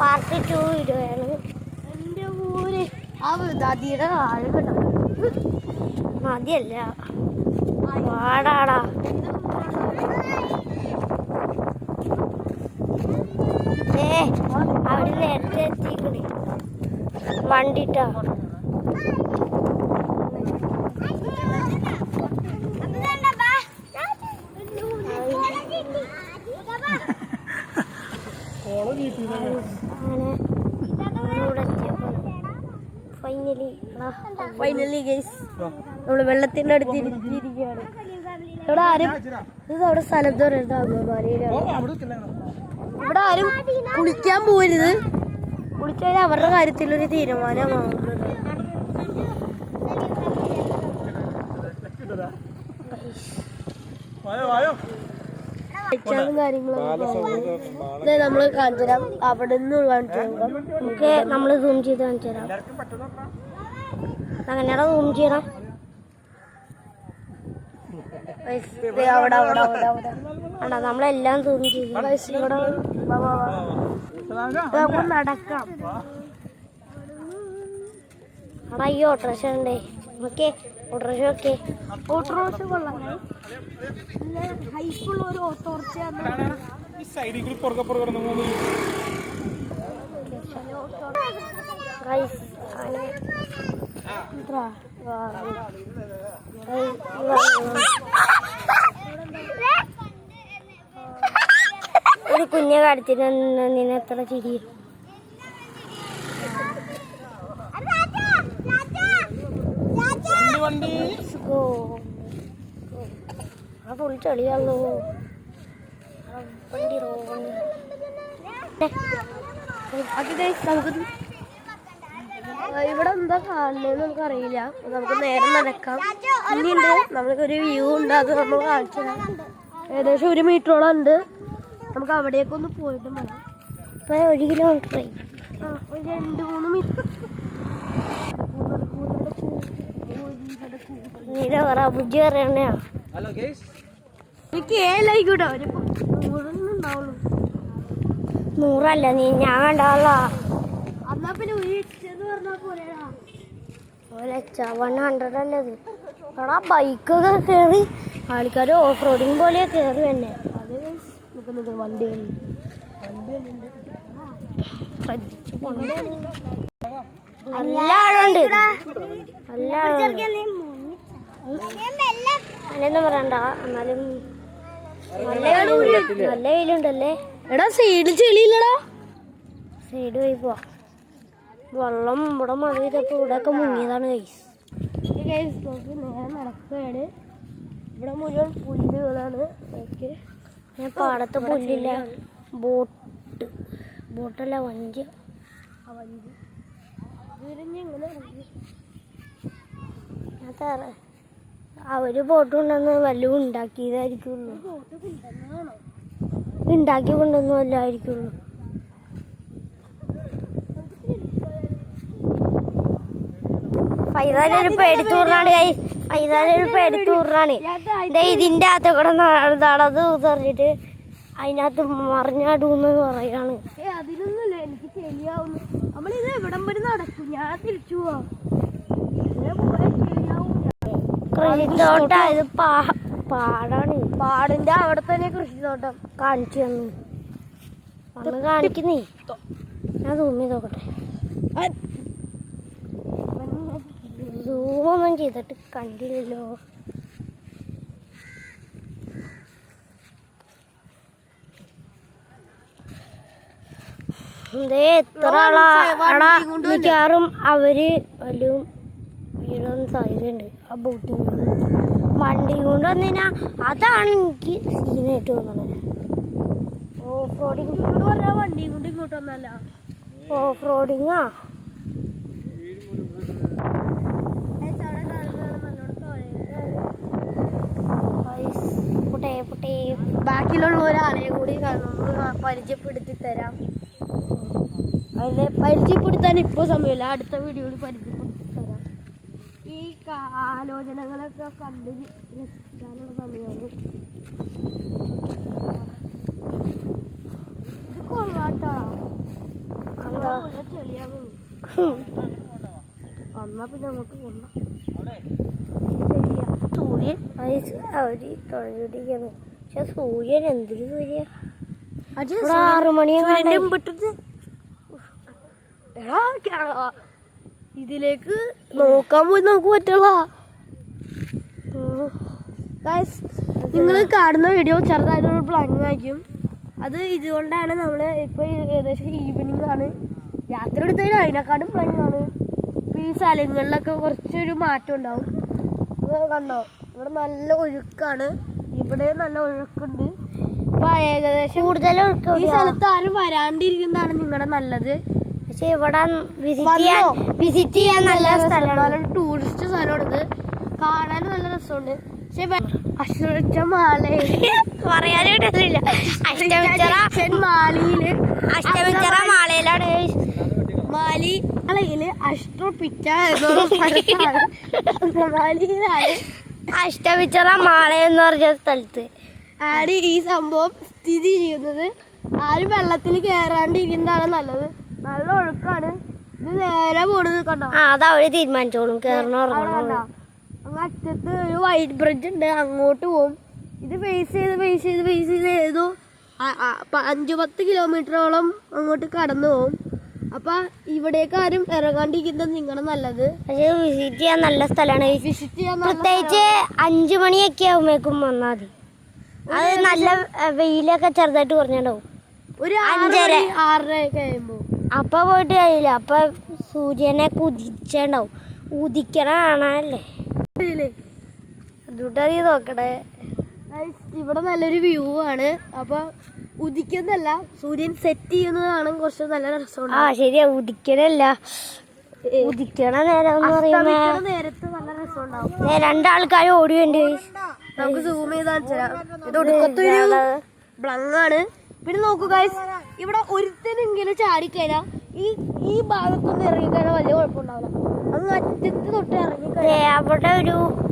Part 2 ഇടുകയാണ്. എൻ്റെ ഊര് ആ നദിയുടെ ആഴം കേട്ടോ, നദിയല്ല പാടാടാ. അവിടെ നേരത്തെ എത്തിക്കണേ വണ്ടിട്ടാ. ഫൈനലി ഗൈസ് നമ്മള് വെള്ളത്തിന്റെ അടുത്ത് ഇരിക്കുകയാണ്. ഇവിടെ ആരും അവിടെ സ്ഥലത്ത് പറയരുത്, ഇവിടെ ആരും കുളിക്കാൻ പോരുത്. കുളിച്ചാൽ അവരുടെ കാര്യത്തിലൊരു തീരുമാനമാകുന്നത്. കാര്യങ്ങളൊക്കെ നമ്മള് കാണിച്ചു തരാം. അവിടെ നിന്ന് കാണിച്ചു തരാം. നമുക്ക് നമ്മള് സൂം ചെയ്ത് കാണിച്ചു തരാം. അങ്ങനെയാണോ സൂം ചെയ്യണം? അവിടെ അവിടെ അവിടെ അവിടെ ആണോ? നമ്മളെല്ലാം സൂം ചെയ്തു. ഇവിടെ നമുക്ക് നടക്കാം. അവിടെ ഈ ഓട്ടോറിക്ഷ ഉണ്ടേ. Okay autorickshaw. ഓക്കെ ഓട്ടോറിക്ഷ കൊള്ളാം. ഹൈപ്പുള്ള ഒരു ഓട്ടോറിക്ഷ. ഒരു കുഞ്ഞെ കടത്തിന് നിന്നെ എത്ര ചിരി. ഫുൾ ചെളിയാണല്ലോ വണ്ടി. നമുക്ക് ഇവിടെ എന്താ കാണുന്നതെന്ന് നമുക്കറിയില്ല. നമുക്ക് നേരെ നടക്കാം. ഇനിയുണ്ട് നമുക്കൊരു വ്യൂ ഉണ്ട്, അത് നമ്മൾ കാണിച്ചു തരാം. ഏകദേശം 1 മീറ്ററോളം ഉണ്ട്. നമുക്ക് അവിടേക്കൊന്ന് പോയിട്ട് വേണം. ഇപ്പൊ 1 കിലോമീറ്റർ ആയി. ഒരു 2-3 മീറ്റർ. നീല പറ ബുജ്ജി പറയണയാ. എനിക്ക് 7 ആയിക്കൂട്ടോ. 100 നീ ഞാൻ കണ്ടാള. എന്നാ പിന്നെ 100 അല്ലത്. എടാ ബൈക്കൊക്കെ കയറി ആൾക്കാർ ഓഫ് റോഡിങ് പോലെ കയറി തന്നെ. അത് നിൽക്കുന്നത് വണ്ടികൾ. എല്ലാടുണ്ട്. അങ്ങനെയൊന്നും പറയണ്ട. എന്നാലും നല്ല വെയിലുണ്ടല്ലേ. എടാ സൈഡ് ചെളിയില്ലടാ. സൈഡ് പോയി പോവാ. വെള്ളം ഇവിടെ മഴ ചെയ്തപ്പോൾ ഇവിടെയൊക്കെ മുങ്ങിയതാണ് ഗൈസ്. നേരെ നടക്കുകയാണ്. ഇവിടെ മുഴുവൻ പുല്ലുകളാണ്. ഓക്കെ ഞാൻ പാടത്ത് പുല്ലില്ല. ബോട്ടല്ല വഞ്ചി. ആ വഞ്ചി ഇങ്ങനെ അവര് ബോട്ട് കൊണ്ടുവന്ന് വല്ലതും ഉണ്ടാക്കിയതായിരിക്കുള്ളൂ. ഉണ്ടാക്കി കൊണ്ടുവന്ന് വല്ലതായിരിക്കുള്ളൂ. പൈതാനൊരു പേടിത്തൂറാണ്. പൈതാനൊരു പേടിത്തൂറാണ്. ഇതിന്റെ അകത്ത് കൂടെ നടന്നത് പറഞ്ഞിട്ട് അതിനകത്ത് മറിഞ്ഞാടൂന്ന് പറയാണ്. അതിനൊന്നുമില്ല, എനിക്ക് ശരിയാവുന്നു. നമ്മളിത് എവിടം വരെ നടക്കും. ഞാൻ തിരിച്ചു പോവാം. കൃഷിത്തോട്ടം ഇത് പാടാണ്. പാടിന്റെ അവിടെ തന്നെ കൃഷിത്തോട്ടം കാണിച്ചു തന്നു. അന്ന് കാണിക്കുന്നേ. ഞാൻ സൂമി നോക്കട്ടെ. സൂമൊന്നും ചെയ്തിട്ട് കണ്ടില്ലല്ലോ. എത്ര ആളാ മിക്കാറും അവര് വല്ലതും വീഴാൻ സാധ്യതയുണ്ട്. ആ ബോട്ടിങ് വണ്ടി കൊണ്ട് വന്നിനാ അതാണ് എനിക്ക് സീനായിട്ട് തോന്നുന്നത്. ഓഫ് റോഡിങ് പറഞ്ഞാൽ വണ്ടി കൊണ്ട് ഇങ്ങോട്ട് വന്നല്ല. ഓഫ് റോഡിങ്ങാ. ബാക്കിലുള്ള ഒരാളെ കൂടി പരിചയപ്പെടുത്തി തരാം. അതിനെ പരിചയപ്പെടുത്താൻ ഇപ്പോൾ സമയമില്ല. അടുത്ത വീഡിയോയിൽ പരിചയപ്പെടുത്തി തരാം. ഈ ആലോചനകളൊക്കെ കണ്ട് രസിക്കാനുള്ള സമയമാണ്. വന്നാ പിന്നെ അങ്ങോട്ട് പോകണം. സൂര്യൻ അവര് തുഴഞ്ഞോണ്ടിരിക്കുന്നു. പക്ഷെ സൂര്യൻ എന്തൊരു സൂര്യ 6 മണിയാകുമ്പോട്ടത്. എടാ ഇതിലേക്ക് നോക്കാൻ പോയി നമുക്ക് പറ്റുള്ള. നിങ്ങൾ കാണുന്ന വീഡിയോ ചെറുതായിട്ടൊരു പ്ലാനിങ് ആയിരിക്കും. അത് ഇതുകൊണ്ടാണ് നമ്മൾ ഇപ്പോൾ ഏകദേശം ഈവനിങ് ആണ്. രാത്രി എടുത്തതിന് അതിനെക്കാട്ടും പ്ലാനിങ് ആണ്. ഈ സ്ഥലങ്ങളിലൊക്കെ കുറച്ചൊരു മാറ്റം ഉണ്ടാവും. കണ്ടോ, ഇവിടെ നല്ല ഒഴുക്കാണ്. ഇവിടെ നല്ല ഒഴുക്കുണ്ട്. അപ്പൊ ഏകദേശം കൂടുതൽ ഈ സ്ഥലത്ത് ആരും വരാണ്ടിരിക്കുന്നതാണ് നിങ്ങളുടെ നല്ലത്. പക്ഷെ ഇവിടെ വിസിറ്റ് ചെയ്യാൻ നല്ല സ്ഥലമാണ്. ടൂറിസ്റ്റ് സ്ഥലമാണിത്. കാണാൻ നല്ല രസമുണ്ട്. പക്ഷെ മാലയിലാണ് മാലിയില് അഷ്ടപിച്ച മാലിയിലാണ് അഷ്ടപിച്ചറ മാള എന്ന് പറഞ്ഞ സ്ഥലത്ത് ആണ് ഈ സംഭവം സ്ഥിതി ചെയ്യുന്നത്. ആരും വെള്ളത്തിൽ കയറാണ്ടിരിക്കുന്നതാണ് നല്ലത്. നല്ല ഒഴുക്കാണ്. ഇത് നേരെ പോണത് കണ്ടോ. അതവര് തീരുമാനിച്ചോളും കേറണോ. അങ്ങ് അറ്റത്ത് ഒരു വൈറ്റ് ബ്രിഡ്ജ് ഉണ്ട്, അങ്ങോട്ട് പോകും. ഇത് ഫേസ് ചെയ്ത് ഏതോ 5-10 കിലോമീറ്ററോളം അങ്ങോട്ട് കടന്നു പോകും. അപ്പൊ ഇവിടേക്ക് ആരും ഇറങ്ങാണ്ടിരിക്കുന്നത് നിങ്ങളുടെ നല്ലത്. പക്ഷേ വിസിറ്റ് ചെയ്യാൻ നല്ല സ്ഥലമാണ്. വിസിറ്റ് ചെയ്യാൻ പ്രത്യേകിച്ച് 5 മണിയൊക്കെ ആകുമ്പോഴേക്കും വന്നാൽ മതി. അത് നല്ല വെയിലൊക്കെ ചെറുതായിട്ട് കുറഞ്ഞിട്ടുണ്ടാവും. ഒരു 5:30 ഒക്കെ ആകുമ്പോൾ അപ്പൊ പോയിട്ട് കഴിയില്ല. അപ്പൊ സൂര്യനെ കുതിച്ചുണ്ടാവും. ഉദിക്കണ കാണാനല്ലേ. അതുകൊണ്ടീ നോക്കണേ. ഇവിടെ നല്ലൊരു വ്യൂ ആണ്. അപ്പൊ ഉദിക്കുന്നല്ല, സൂര്യൻ സെറ്റ് ചെയ്യുന്നതാണ് കുറച്ച് നല്ല രസമുണ്ട്. ശരിയാ, ഉദിക്കണല്ല, ഉദിക്കണ നേരത്ത് നല്ല രസമുണ്ടാവും. 2 ആൾക്കാർ ഓടിയുണ്ട്. നമുക്ക് സൂം ചെയ്താ ഇത് ഒടുക്കത്തൊരു ബ്ലങ്ങാണ്. പിന്നെ നോക്കൂ ഗൈസ്, ഇവിടെ ഒരുത്തനെങ്കിലും ചാടിക്കഴിഞ്ഞാൽ ഈ ഭാഗത്തൊന്നും ഇറങ്ങിക്കഴിഞ്ഞാൽ വലിയ കുഴപ്പമുണ്ടാവില്ല. അങ്ങ് അറ്റത്ത് തൊട്ട് ഇറങ്ങിക്കഴിഞ്ഞാൽ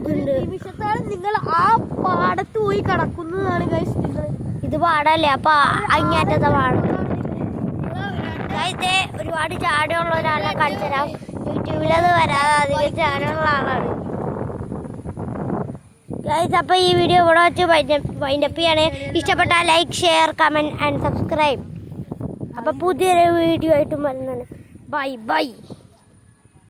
ഒരു നിമിഷത്താണ് നിങ്ങൾ ആ പാടത്ത് പോയി കിടക്കുന്നതാണ് ഗൈസ്. നിങ്ങൾ ഇത് പാടല്ലേ, അപ്പൊ അങ്ങേറ്റത്തെ പാടം. ഒരുപാട് ചാടിയുള്ള ഒരാളെ കാണിച്ചുതരാം. യൂട്യൂബിലത് വരാതെ അധികം ചാടിയുള്ള ആളാണ് ഗൈസ്. അപ്പൊ ഈ വീഡിയോ ഇവിടെ വെച്ച് വൈൻഡപ്പ് ചെയ്യാണ്. ഇഷ്ടപ്പെട്ടാൽ like, share, comment and subscribe. അപ്പൊ പുതിയൊരു വീഡിയോ ആയിട്ടും വരുന്നതാണ്. Bye bye.